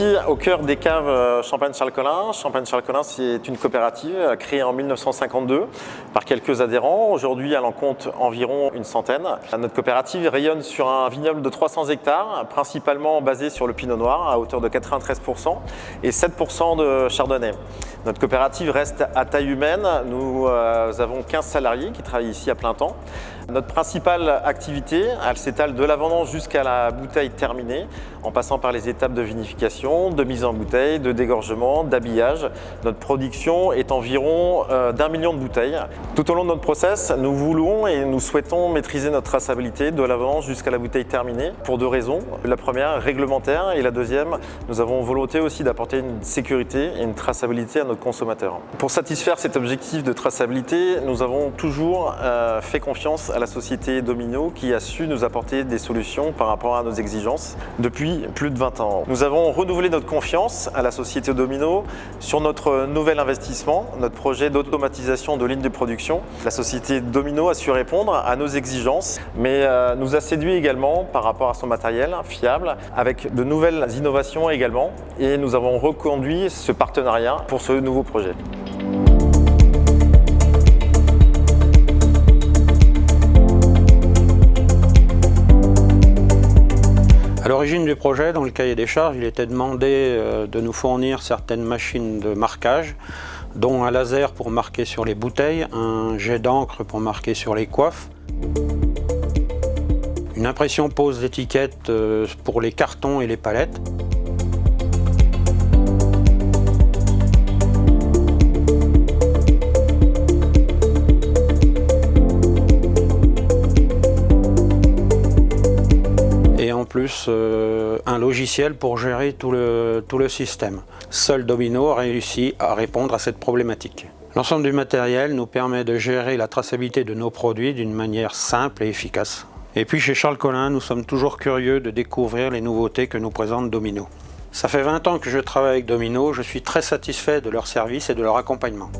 ici au cœur des caves Champagne-Charles-Collin. Champagne-Charles-Collin, c'est une coopérative créée en 1952 par quelques adhérents. Aujourd'hui, elle en compte environ une centaine. Notre coopérative rayonne sur un vignoble de 300 hectares, principalement basé sur le pinot noir à hauteur de 93% et 7% de chardonnay. Notre coopérative reste à taille humaine. Nous avons 15 salariés qui travaillent ici à plein temps. Notre principale activité, elle s'étale de la vendange jusqu'à la bouteille terminée, en passant par les étapes de vinification, de mise en bouteille, de dégorgement, d'habillage. Notre production est environ d'1 million de bouteilles. Tout au long de notre process, nous voulons et nous souhaitons maîtriser notre traçabilité de la vendange jusqu'à la bouteille terminée pour deux raisons. La première, réglementaire, et la deuxième, nous avons volonté aussi d'apporter une sécurité et une traçabilité à notre consommateur. Pour satisfaire cet objectif de traçabilité, nous avons toujours fait confiance à la société Domino qui a su nous apporter des solutions par rapport à nos exigences depuis plus de 20 ans. Nous avons renouvelé notre confiance à la société Domino sur notre nouvel investissement, notre projet d'automatisation de lignes de production. La société Domino a su répondre à nos exigences, mais nous a séduit également par rapport à son matériel fiable, avec de nouvelles innovations également, et nous avons reconduit ce partenariat pour ce nouveau projet. À l'origine du projet, dans le cahier des charges, il était demandé de nous fournir certaines machines de marquage, dont un laser pour marquer sur les bouteilles, un jet d'encre pour marquer sur les coiffes, une impression pose d'étiquettes pour les cartons et les palettes, en plus un logiciel pour gérer tout le système. Seul Domino a réussi à répondre à cette problématique. L'ensemble du matériel nous permet de gérer la traçabilité de nos produits d'une manière simple et efficace. Et puis chez Charles Collin, nous sommes toujours curieux de découvrir les nouveautés que nous présente Domino. Ça fait 20 ans que je travaille avec Domino, je suis très satisfait de leur service et de leur accompagnement.